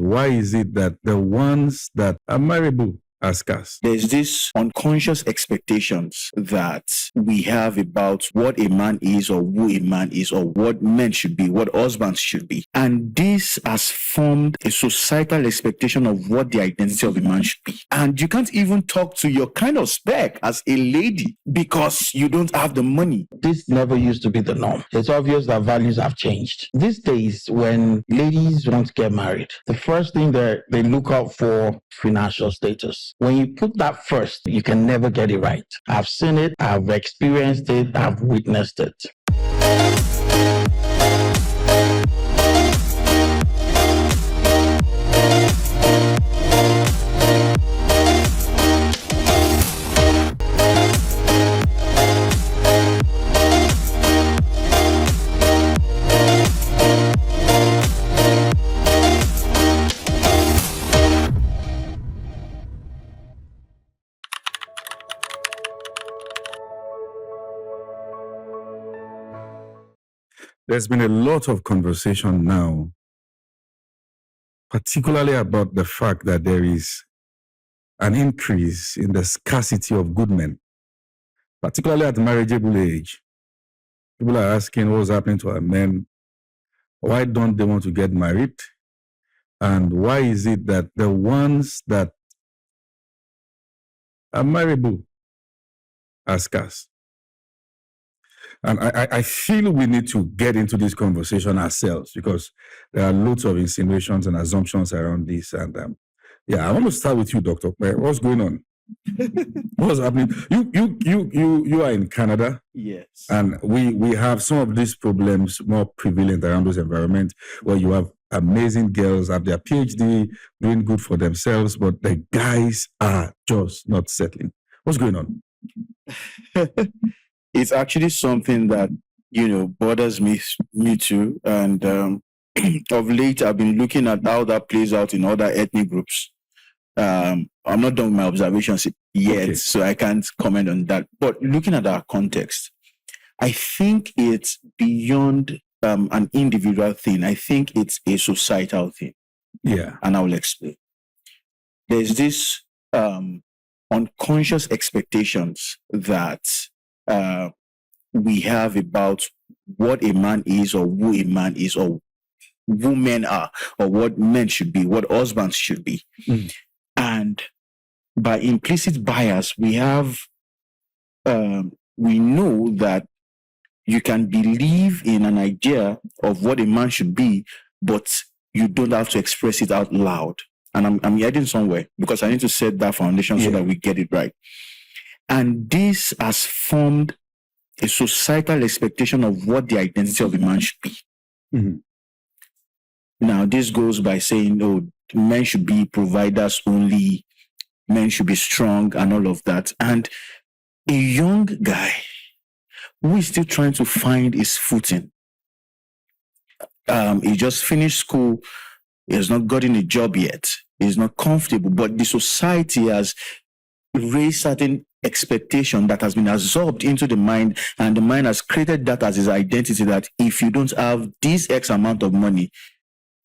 why is it that the ones that are marriable are scarce? There's this unconscious expectations that we have about what a man is or who a man is or what men should be, what husbands should be. And this has formed a societal expectation of what the identity of a man should be. And you can't even talk to your kind of spec as a lady because you don't have the money. This never used to be the norm. It's obvious that values have changed. These days, when ladies want to get married, the first thing that they look out for financial status. When you put that first, you can never get it right. I've seen it, I've experienced it, I've witnessed it. There's been a lot of conversation now, particularly about the fact that there is an increase in the scarcity of good men, particularly at marriageable age. People are asking what's happening to our men. Why don't they want to get married? And why is it that the ones that are marriable are scarce? And I feel we need to get into this conversation ourselves because there are loads of insinuations and assumptions around this. And I want to start with you, Dr. What's going on? What's happening? You are in Canada. Yes. And we have some of these problems more prevalent around those environments where you have amazing girls have their PhD, doing good for themselves, but the guys are just not settling. What's going on? It's actually something that, bothers me too. And of late, I've been looking at how that plays out in other ethnic groups. I'm not done with my observations yet, okay, so I can't comment on that. But looking at our context, I think it's beyond an individual thing. I think it's a societal thing. Yeah. And I will explain. There's this unconscious expectations that we have about what a man is or who a man is or who men are or what men should be, what husbands should be. Mm. And by implicit bias, we have, we know that you can believe in an idea of what a man should be, but you don't have to express it out loud. And I'm heading somewhere because I need to set that foundation so that we get it right. And this has formed a societal expectation of what the identity of a man should be. Mm-hmm. Now, this goes by saying, men should be providers only, men should be strong and all of that. And a young guy who is still trying to find his footing, he just finished school, he has not gotten a job yet, he's not comfortable, but the society has raised certain expectation that has been absorbed into the mind, and the mind has created that as his identity, that if you don't have this X amount of money,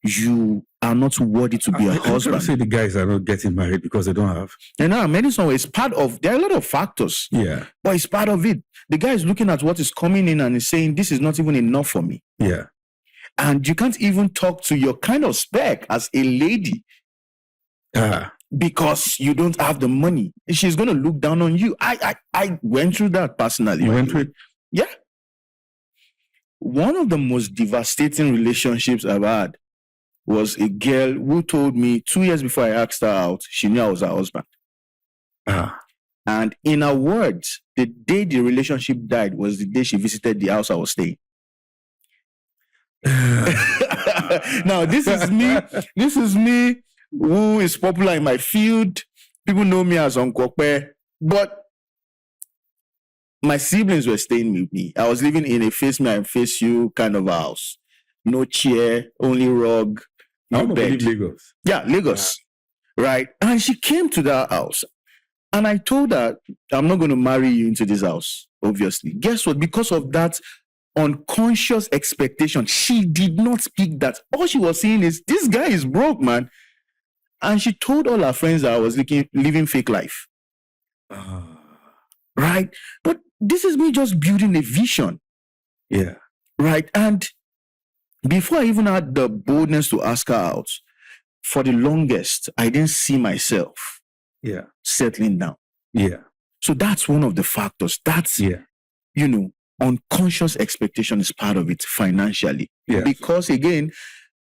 you are not worthy to be a husband. I say the guys are not getting married because they don't have. And now, many some it's part of, there are a lot of factors. Yeah. But it's part of it. The guy is looking at what is coming in and is saying, this is not even enough for me. Yeah. And you can't even talk to your kind of spec as a lady. Because you don't have the money. She's going to look down on you. I went through that personally. You went through it? Yeah. One of the most devastating relationships I've had was a girl who told me 2 years before I asked her out, she knew I was her husband. And in her words, the day the relationship died was the day she visited the house I was staying. Now, this is me who is popular in my field. People know me as Uncle Kwe, but my siblings were staying with me. I was living in a face me and face you kind of house. No chair, only rug, no bed. Lagos. Yeah, Lagos. Yeah. Right. And she came to that house. And I told her, I'm not going to marry you into this house, obviously. Guess what? Because of that unconscious expectation, she did not speak that. All she was saying is, this guy is broke, man. And she told all her friends that I was living fake life. Right? But this is me just building a vision. Yeah. Right? And before I even had the boldness to ask her out, for the longest, I didn't see myself settling down. Yeah. So that's one of the factors. That's, unconscious expectation is part of it financially. Yeah. Because again,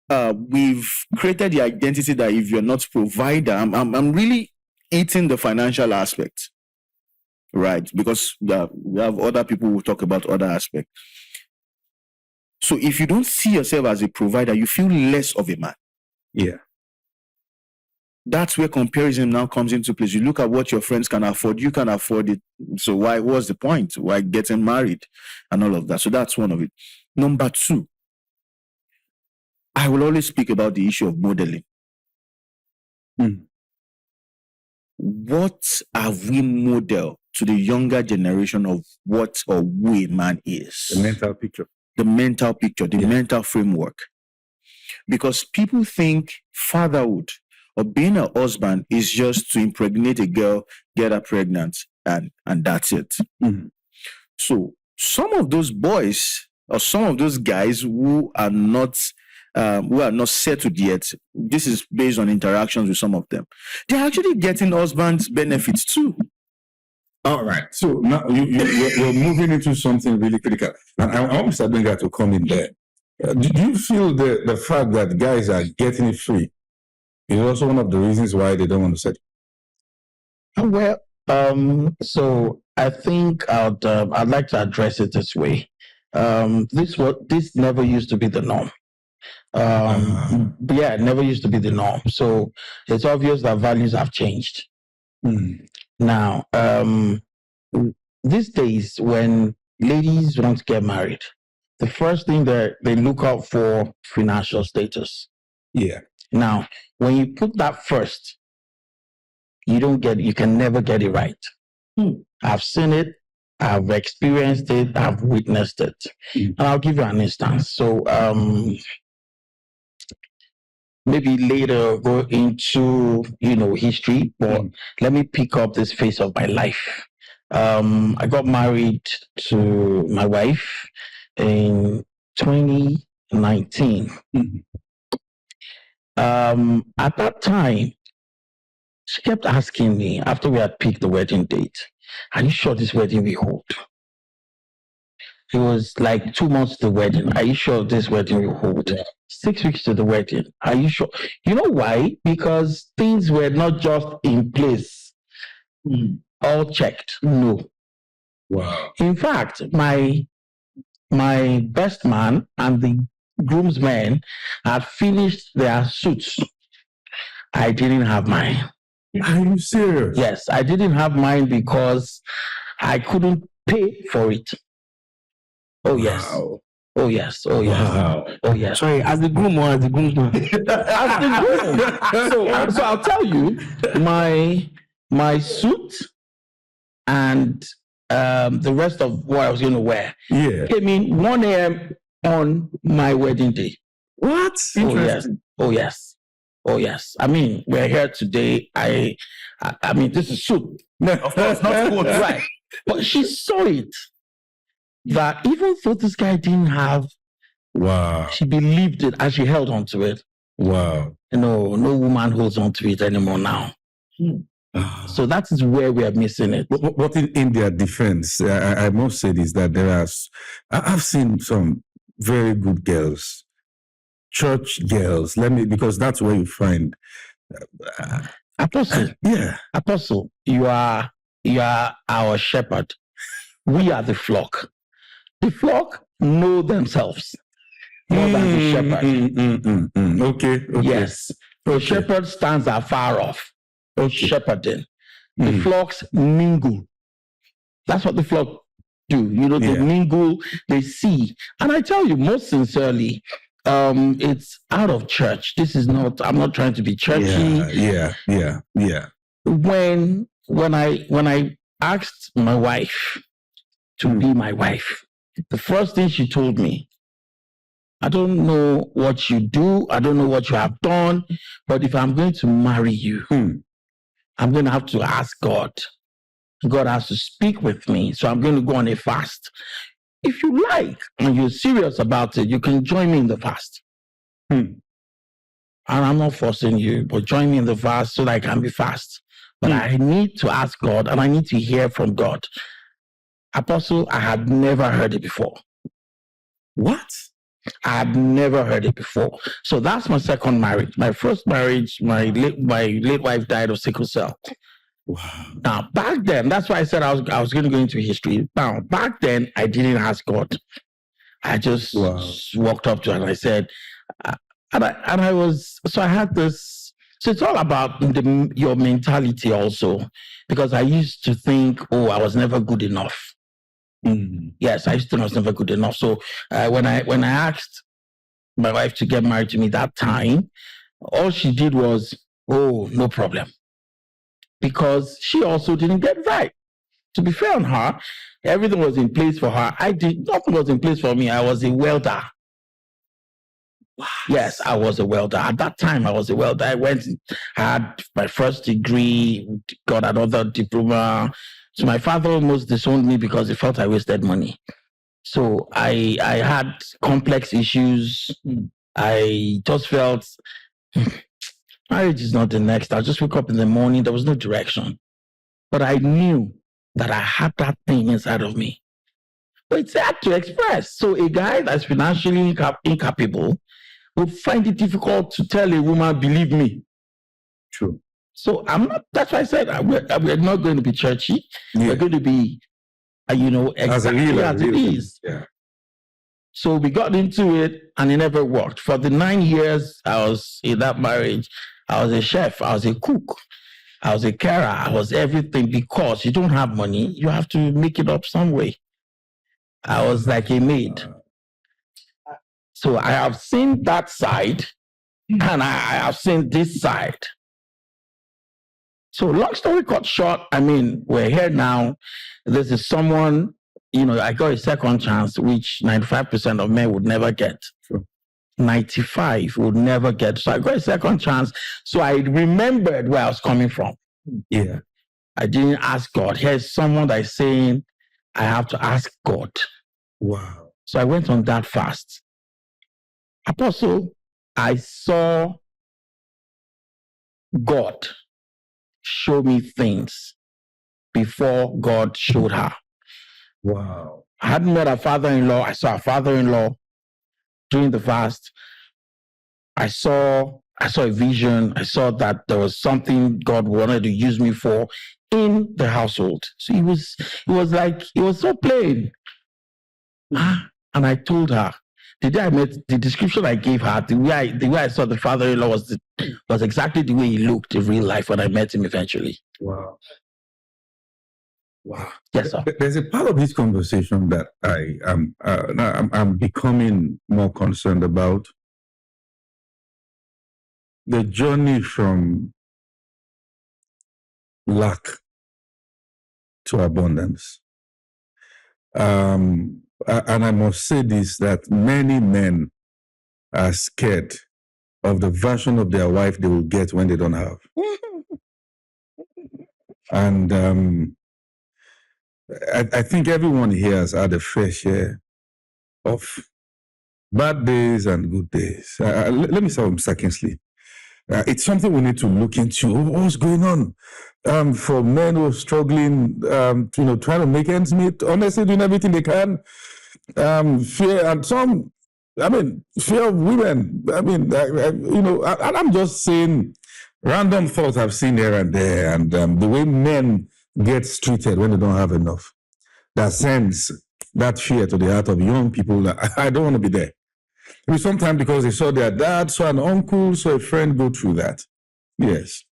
we've created the identity that if you're not provider, I'm really eating the financial aspect, right? Because we have other people who talk about other aspects. So if you don't see yourself as a provider, you feel less of a man. Yeah. That's where comparison now comes into place. You look at what your friends can afford, you can afford it. So what's the point? Why getting married and all of that? So that's one of it. Number two, I will always speak about the issue of modeling. What have we modeled to the younger generation of what or who a man is? The mental picture. The mental framework. Because people think fatherhood or being a husband is just to impregnate a girl, get her pregnant, and that's it. So some of those boys or some of those guys who are not settled yet, this is based on interactions with some of them, they're actually getting husband's benefits too. All right. So now you're moving into something really critical. And I want Mr. Benga to come in there. Do you feel the fact that guys are getting it free is also one of the reasons why they don't want to settle? Well, so I think I'd like to address it this way. This never used to be the norm. It never used to be the norm. So it's obvious that values have changed. Now, these days when ladies want to get married, the first thing that they look out for financial status. Yeah. Now, when you put that first, you can never get it right. I've seen it, I've experienced it, I've witnessed it. And I'll give you an instance. So maybe later go into history, but let me pick up this phase of my life. I got married to my wife in 2019. At that time, she kept asking me after we had picked the wedding date, "Are you sure this wedding will hold?" It was like 2 months to the wedding. "Are you sure this wedding will hold?" 6 weeks to the wedding. "Are you sure?" You know why? Because things were not just in place, all checked. No. Wow. In fact, my best man and the groomsmen had finished their suits. I didn't have mine. Are you serious? Yes, I didn't have mine because I couldn't pay for it. Oh, yes. Wow. Oh, yes. Oh, yes. Wow. Oh, yes. Sorry, as the groom or as the groomsman? As the groom. So I'll tell you, my suit and the rest of what I was going to wear came in 1 a.m. on my wedding day. What? Interesting. Oh, yes. Oh, yes. I mean, we're here today. I mean, this is suit. No, of course, not coat. Right. But she saw it. That even though this guy didn't have, she believed it and she held on to it. Wow. No woman holds on to it anymore now. So that is where we are missing it. But in their defense, I must say this, that I've seen some very good girls, church girls, because that's where you find. Apostle. Yeah. Apostle, you are our shepherd. We are the flock. The flock know themselves more than the shepherd. Okay. Yes. The shepherd stands afar off. Shepherding. The flocks mingle. That's what the flock do. They mingle, they see. And I tell you, most sincerely, it's out of church. I'm not trying to be churchy. Yeah. When I asked my wife to be my wife, the first thing she told me, I don't know what you do. I don't know what you have done. But if I'm going to marry you, I'm going to have to ask God. God has to speak with me. So I'm going to go on a fast. If you like, and you're serious about it, you can join me in the fast. And I'm not forcing you, but join me in the fast so that I can be fast. But I need to ask God, and I need to hear from God. Apostle, I had never heard it before. What? I had never heard it before. So that's my second marriage. My first marriage, my late wife died of sickle cell. Wow. Now, back then, that's why I said I was going to go into history. Now, back then, I didn't ask God. I just walked up to her and I said, I had this. So it's all about your mentality also, because I used to think, oh, I was never good enough. Yes, I used to think I was never good enough. So when I asked my wife to get married to me that time, all she did was, oh, no problem. Because she also didn't get it right. To be fair on her, everything was in place for her. Nothing was in place for me. I was a welder. Wow. Yes, I was a welder. At that time, I was a welder. I had my first degree, got another diploma. So my father almost disowned me because he felt I wasted money. So I had complex issues. I just felt marriage is not the next. I just wake up in the morning. There was no direction. But I knew that I had that thing inside of me. But it's hard to express. So a guy that's financially incapable will find it difficult to tell a woman, believe me. True. So that's why I said we're not going to be churchy. Yeah. We're going to be, exactly as it is. Yeah. So we got into it and it never worked. For the 9 years I was in that marriage, I was a chef, I was a cook, I was a carer, I was everything, because you don't have money, you have to make it up some way. I was like a maid. So I have seen that side and I have seen this side. So long story cut short, we're here now. This is someone, I got a second chance, which 95% of men would never get. Sure. 95 would never get. So I got a second chance. So I remembered where I was coming from. Yeah. I didn't ask God. Here's someone that is saying, I have to ask God. Wow. So I went on that fast. Apostle, I saw God show me things before God showed her. Wow. I hadn't met her father-in-law. I saw her father-in-law during the fast. I saw a vision. I saw that there was something God wanted to use me for in the household. So it was so plain. And I told her, the day I met, the description I gave her, the way I saw the father-in-law was exactly the way he looked in real life when I met him eventually. Wow. Wow. Yes, sir. There's a part of this conversation that I'm becoming more concerned about. The journey from lack to abundance. And I must say this, that many men are scared of the version of their wife they will get when they don't have. And I think everyone here has had a fair share of bad days and good days. Let me start with Mr. Kingsley. It's something we need to look into. What's going on? For men who are struggling, trying to make ends meet, honestly doing everything they can. Fear, and some, fear of women. I'm just saying random thoughts I've seen here and there, and the way men get treated when they don't have enough. That sends that fear to the heart of young people that I don't want to be there. Maybe sometimes because they saw their dad, saw an uncle, saw a friend go through that. Yes.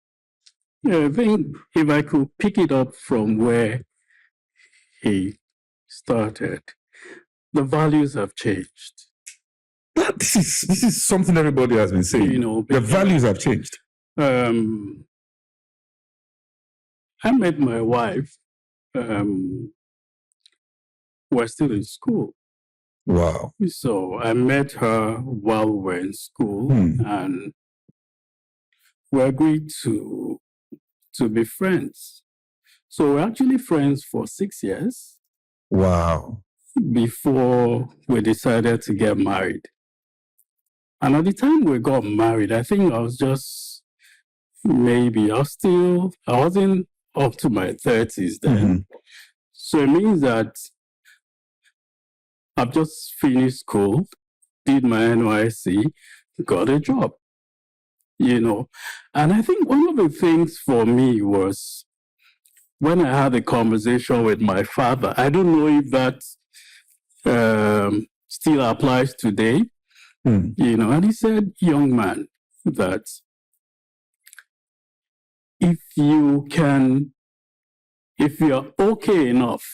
Yeah, I think if I could pick it up from where he started, the values have changed. This is something everybody has been saying. The values have changed. I met my wife. We're still in school. Wow. So I met her while we were in school, and we agreed to be friends. So we're actually friends for 6 years Wow. before we decided to get married. And at the time we got married, I think I was just maybe I wasn't up to my 30s then. So it means that I've just finished school, did my NYC, got a job, And I think one of the things for me was when I had a conversation with my father. I don't know if that still applies today, and he said, young man, that if you're okay enough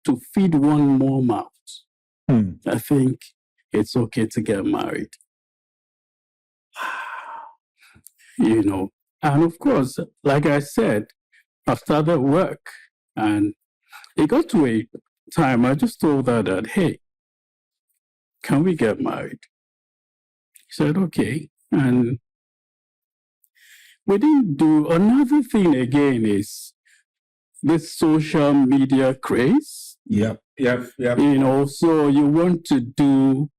to feed one more mouth, I think it's okay to get married. And of course, like I said, I started work, and it got to a time I just told her that, hey, can we get married? He said, okay. And we didn't do another thing again is this social media craze. Yep. So you want to do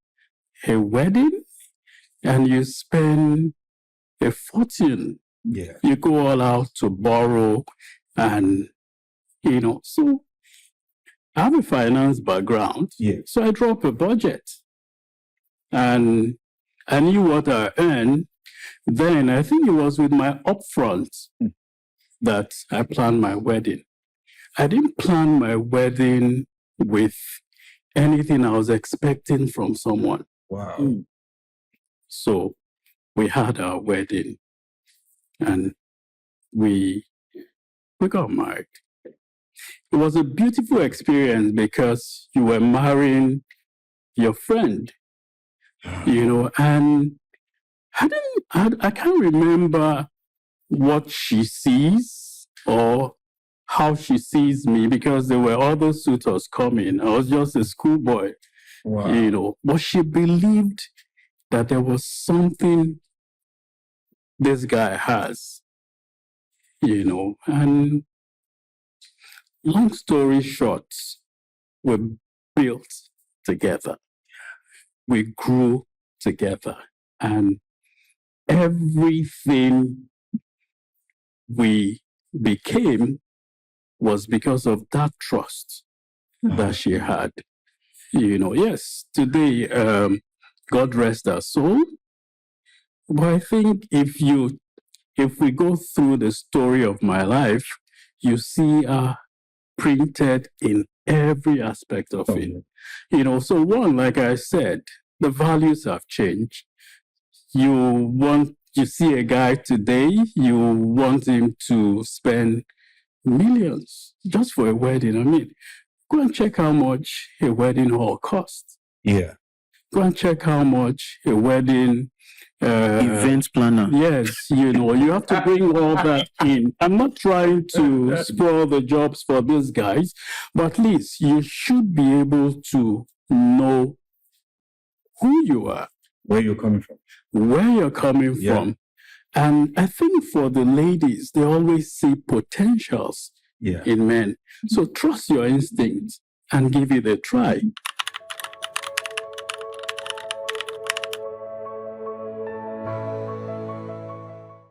a wedding and you spend a fortune. Yeah. You go all out to borrow, and so I have a finance background. Yeah. So I dropped a budget, and I knew what I earned. Then I think it was with my upfront that I planned my wedding. I didn't plan my wedding with anything I was expecting from someone. Wow. So we had our wedding, and we got married. It was a beautiful experience because you were marrying your friend, and I can't remember what she sees or how she sees me, because there were other suitors coming. I was just a schoolboy, but she believed that there was something this guy has, and long story short, we built together. We grew together, and everything we became was because of that trust that she had. Yes, today, God rest her soul. But I think if we go through the story of my life, you see her printed in every aspect of it. So one, like I said, the values have changed. You see a guy today, you want him to spend millions just for a wedding. I mean, go and check how much a wedding hall costs. Yeah. Go and check how much a wedding Event planner. Yes, you have to bring all that in. I'm not trying to spoil the jobs for these guys, but at least you should be able to know who you are, Where you're coming from. From. And I think for the ladies, they always see potentials in men. So trust your instincts and give it a try.